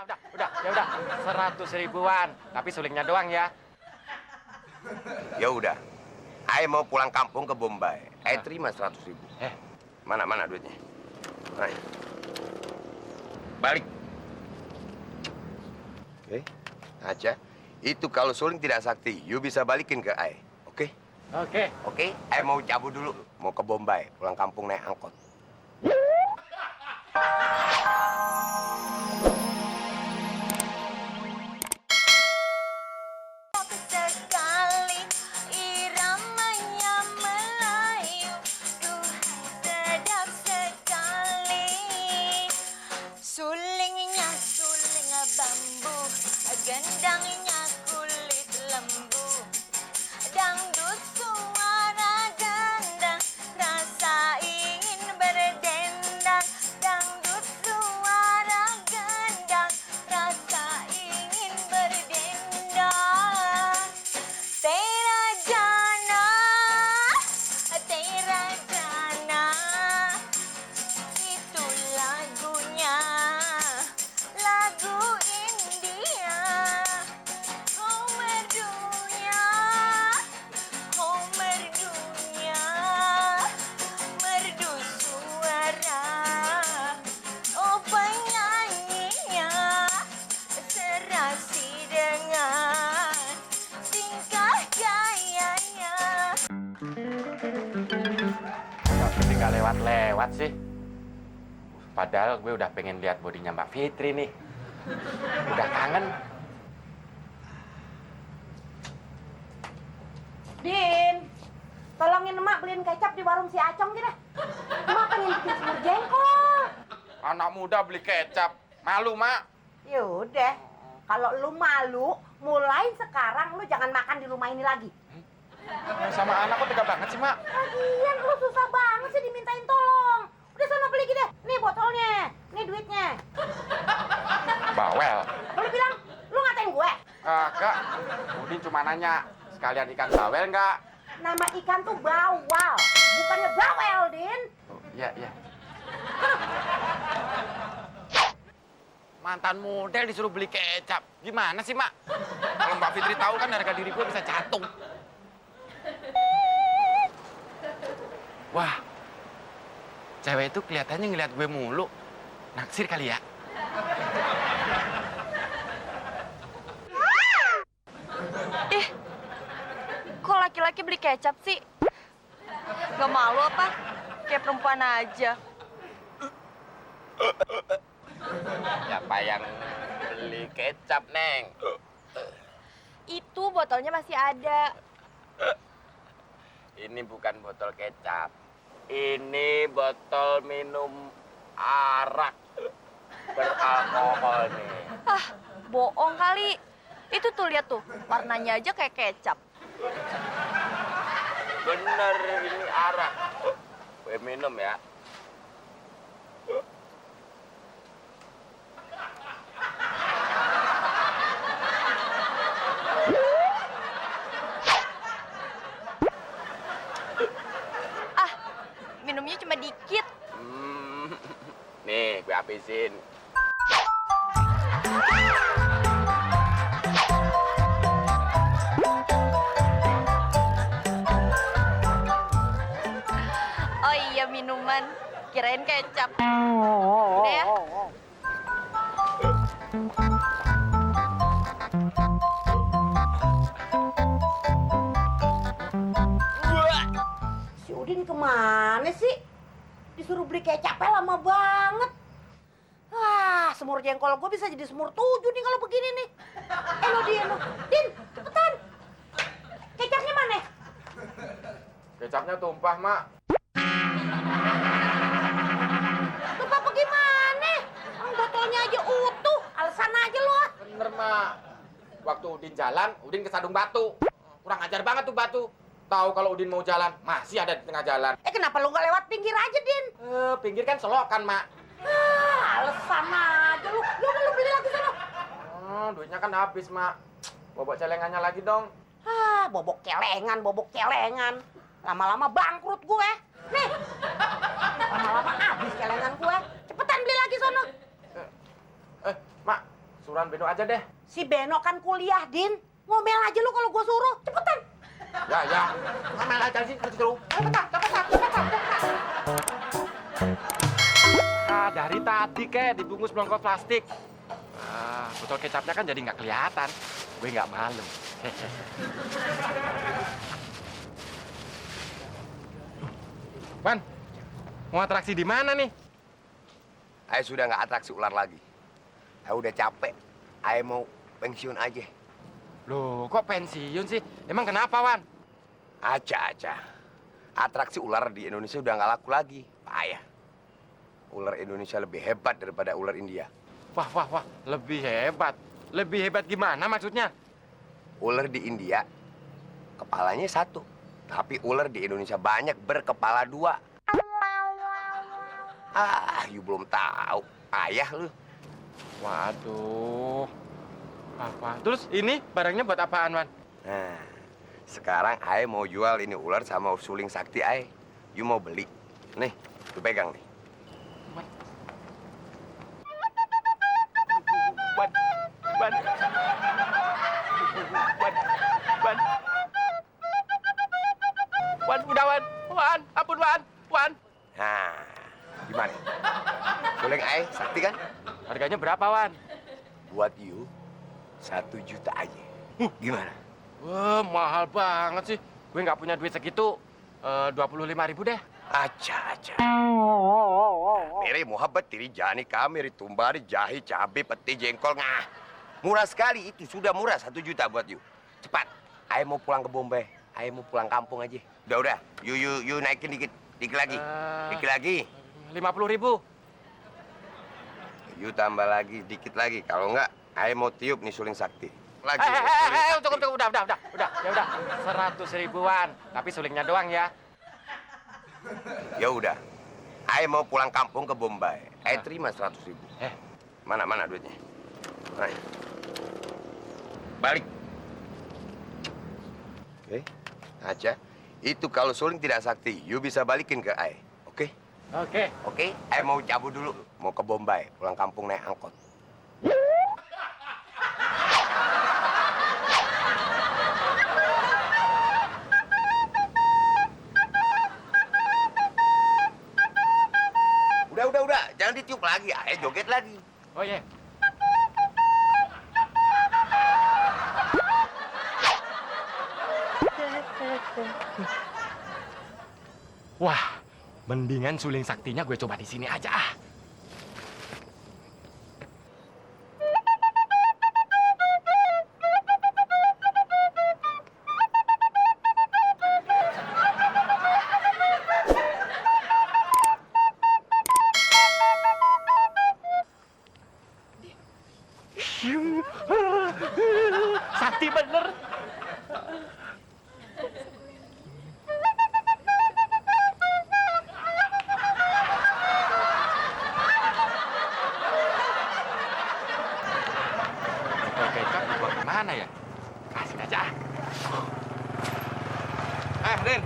Ya udah, 100 ribuan. Tapi sulingnya doang ya. Ya udah. Ai mau pulang kampung ke Bombay. Ai terima 100 ribu. Mana duitnya? Ayo. Balik. Oke. Aja. Itu kalau suling tidak sakti, you bisa balikin ke Ai. Oke? Oke. Ai mau cabut dulu. Mau ke Bombay. Pulang kampung naik angkot. Sekali iramanya Melayu, sedap sekali. Sulingnya suling bambu, gendangnya kulit lembu. Dangdut suara gendang, rasa ingin berdendang. Dangdut suara gendang, rasa ingin berdendang. Tera jana, itu lagunya, lagu India. Oh merdunya, merdu suara. Oh penyanyinya, serasi dengan tingkah gayanya. Kok ini nggak lewat-lewat sih? Padahal gue udah pengen lihat bodinya Mbak Fitri nih. Udah kangen. Din, tolongin emak beliin kecap di warung si Acong gitu. Emak pengen bikin semur jengkol. Anak muda beli kecap. Malu, Mak. Yaudah, kalau lu malu, mulai sekarang lu jangan makan di rumah ini lagi. Sama anak kok tega banget sih, Mak? Lagian lu susah banget sih dimintain tolong. Udah sana beli gitu deh. Nih botolnya, nih duitnya. Bawel. Lu bilang, lu ngatain gue. Kak, Udin cuma nanya, sekalian ikan bawel nggak? Nama ikan tuh bawal, bukannya bawel, Din. Oh, iya. Mantan model disuruh beli kecap. Gimana sih, Mak? Kalau Mbak Fitri tahu kan harga diri gue bisa jatuh. Wah, cewek itu kelihatannya ngeliat gue mulu. Naksir kali ya? Kok laki-laki beli kecap sih? Gak malu apa? Kayak perempuan aja. Siapa yang beli kecap, Neng? Itu botolnya masih ada. Ini bukan botol kecap. Ini botol minum arak beralkohol nih. Bohong kali. Itu tuh lihat tuh, warnanya aja kayak kecap. Bener, ini arak. Gue minum ya. Minumnya cuma dikit. Nih, gue habisin. Oh iya, minuman. Kirain kecap. Udah ya? Si Udin kemana sih? Disuruh beli kecapnya lama banget. Wah, semur jengkol gue bisa jadi semur 7 nih kalau begini nih. Din, cepetan. Kecapnya mana? Kecapnya tumpah, Mak. Lupa apa gimana? Orang botolnya aja utuh, alasan aja lo. Bener, Mak. Waktu Udin jalan, Udin kesandung batu. Kurang ajar banget tuh batu. Tahu kalau Udin mau jalan, masih ada di tengah jalan. Kenapa lu nggak lewat pinggir aja, Din? Pinggir kan selokan, Mak. Alasan aja lu. Yaudah lu beli lagi sana. Duitnya kan habis, Mak. Bobok celengannya lagi dong. Bobok celengan. Lama-lama bangkrut gue. Nih. Lama-lama habis celengan gue. Cepetan beli lagi sono. Mak, suruhan Beno aja deh. Si Beno kan kuliah, Din. Ngomel aja lu kalau gua suruh. Cepetan. Ya. Ngomel aja sih, harus suruh. Cepetan. Dari tadi dibungkus belangkot plastik. Botol kecapnya kan jadi nggak kelihatan. Gue nggak malu. Wan, mau atraksi di mana nih? Ayah sudah nggak atraksi ular lagi. Ayah udah capek. Ayah mau pensiun aja. Loh, kok pensiun sih? Emang kenapa, Wan? Aca. Atraksi ular di Indonesia udah nggak laku lagi. Ayah. Ular Indonesia lebih hebat daripada ular India. Wah, lebih hebat. Lebih hebat gimana maksudnya? Ular di India, kepalanya satu. Tapi ular di Indonesia banyak berkepala dua. You belum tahu. Ayah lu. Waduh. Apa? Terus ini barangnya buat apaan, Wan? Nah, sekarang Ayah mau jual ini ular sama suling sakti Ayah. You mau beli? Nih, lu pegang nih. Wan, udah Wan, ampun Wan. Nah, gimana? Suling Ayah sakti kan? Harganya berapa, Wan? Buat you 1 juta aja. Gimana? Wah, mahal banget sih. Gue nggak punya duit segitu. 25.000 deh. Acha. Mere muhabbat tiri jani kami ritumbari jahe cabai peti jengkol ngah. Murah sekali itu, sudah murah 1 juta buat you. Cepat, Ayah mau pulang ke Bombay. Ayah mau pulang kampung aja. Udah. You naikin dikit lagi. Dikit lagi. 50.000. You tambah lagi, dikit lagi. Kalau enggak, Ayah mau tiup nih suling sakti. Lagi. Cukup, udah. Ya udah, 100.000 Wan. Tapi sulingnya doang ya. Ya udah. Ayah mau pulang kampung ke Bombay. Ayah terima 100.000. Mana duitnya? Mana? Balik. Oke. Aja. Itu kalau suling tidak sakti, you bisa balikin ke Ayah. Oke? Oke. Ayah mau cabut dulu. Mau ke Bombay. Pulang kampung naik angkot. Udah. Jangan ditiup lagi. Ayah joget lagi. Oh iya. Wah, mendingan suling saktinya gue coba di sini aja ah. Sakti bener. Kecap dibuang kemana ya? Kasih aja. Rin.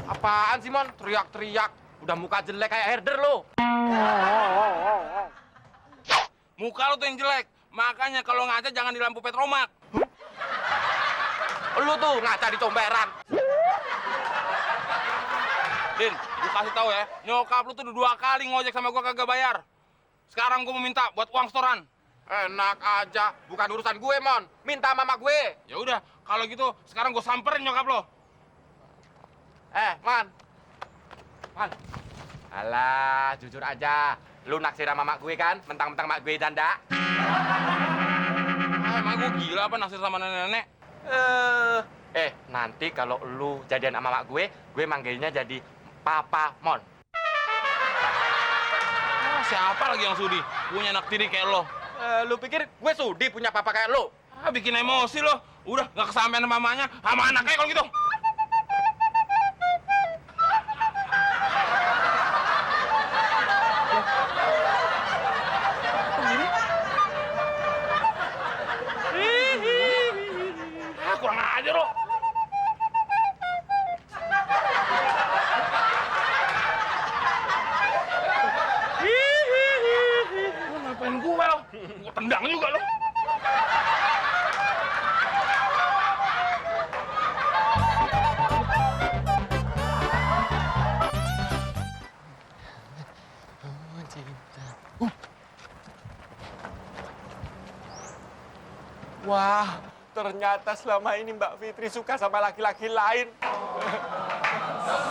Apaan sih, Mon? Teriak-teriak. Udah muka jelek kayak herder lo. Muka lu tuh yang jelek. Makanya kalau ngaca jangan di lampu petromak. Lu tuh ngaca di comberan. Din, gua kasih tahu ya, nyokap lu tuh udah 2 kali ngojek sama gua kagak bayar. Sekarang gua mau minta buat uang setoran. Enak aja, bukan urusan gue, Mon. Minta mama gue. Ya udah, kalau gitu sekarang gua samperin nyokap lo. Man. Alah, jujur aja. Lu naksir sama mak gue kan? Mentang-mentang mak gue janda. Emang gua gila apa naksir sama nenek-nenek? Nanti kalau lu jadian sama mak gue manggilnya jadi Papa Mon. Siapa lagi yang sudi punya anak tiri kayak lo? Lu pikir gue sudi punya papa kayak lu? Bikin emosi lo. Udah nggak kesampean sama mamanya, sama anaknya kalau gitu. Kurang ajar lo. Wah, ternyata selama ini Mbak Fitri suka sama laki-laki lain.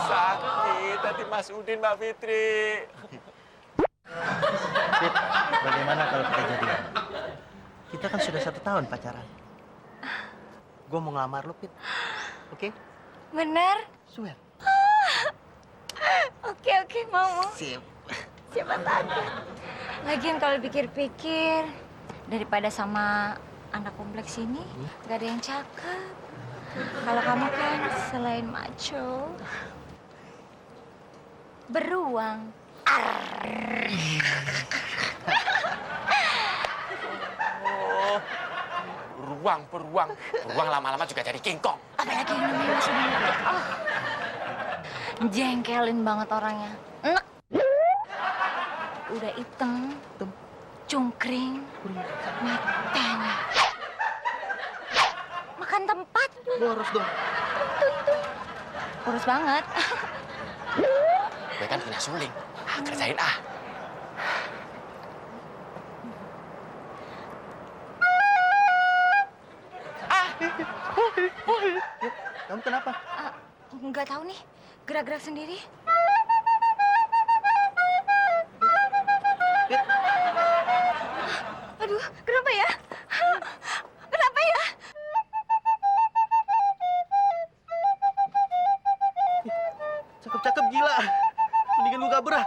Sakit hati Mas Udin, Mbak Fitri. Fit, bagaimana kalau kita jadian? Kita kan sudah 1 tahun pacaran. Gue mau ngelamar lu, Fit. Oke? Bener? Swear. Oke, mau. Sip. Siapa takut. Lagian kalau pikir-pikir, daripada sama anak kompleks ini, gak ada yang cakep. Kalau kamu kan selain macho, beruang. Oh, beruang. Beruang lama-lama juga jadi King Kong. Apalagi yang namanya Mas Udin. Oh. Jengkelin banget orangnya. Enak. Udah hitam, cungkring, matanya. Makan tempat. Boros dong. Kurus banget. Gue kan punya suling. Kerjain ah. Kamu kenapa? Nggak tahu nih, gerak-gerak sendiri. Fit, Aduh, kenapa ya? Kenapa ya? cakep-cakep gila. Mendingan lu kabur ah.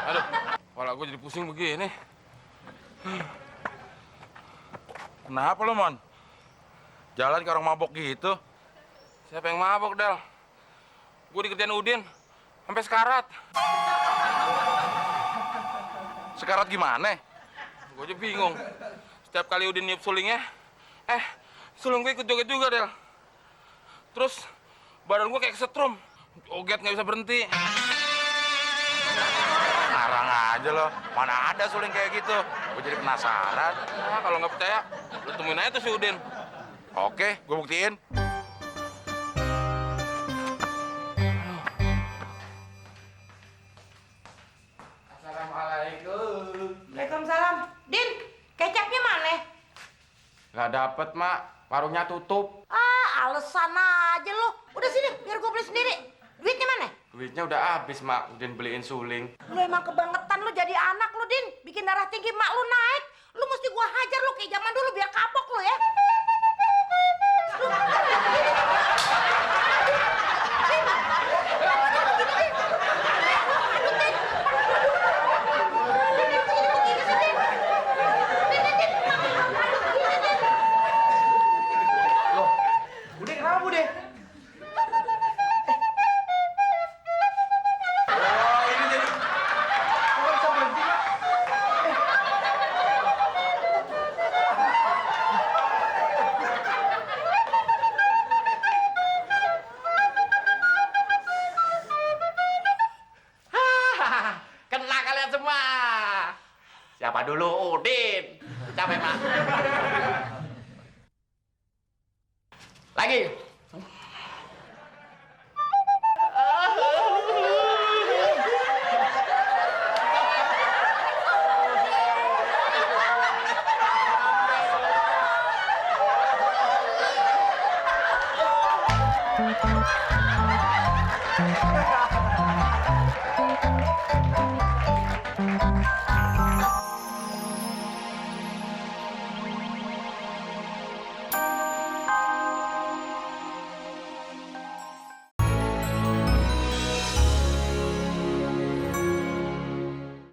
Aduh, kepala gue jadi pusing begini. Kenapa lo, Mon? Jalan ke orang mabok gitu. Siapa yang mabok, Del? Gue dikerjain Udin, sampai sekarat. Sekarat gimana? Gue aja bingung. Setiap kali Udin niup sulingnya, suling gue ikut joget juga, Del. Terus, badan gue kayak kesetrum. Joget nggak bisa berhenti. Ngarang aja lo. Mana ada suling kayak gitu? Gue jadi penasaran. Nah, kalau nggak percaya, lu temuin aja tuh si Udin. Oke, gue buktiin. Assalamualaikum. Waalaikumsalam. Din, kecapnya mana? Nggak dapet, Mak. Warungnya tutup. Ah, alasan aja lo. Udah sini, biar gue beli sendiri. Duitnya mana? Duitnya udah habis, Mak. Udin beliin suling. Lu emang kebangetan lu jadi anak lu, Din. Bikin darah tinggi mak lu naik. Lu mesti gua hajar lu kayak zaman dulu biar kapok lu ya. Loh, Bude kenapa Bude? Oh, ini jadi... Kok bisa berhenti, Mak? Kena kalian semua. Siapa dulu? Udin. Capek, Mak. Lagi. Hahaha.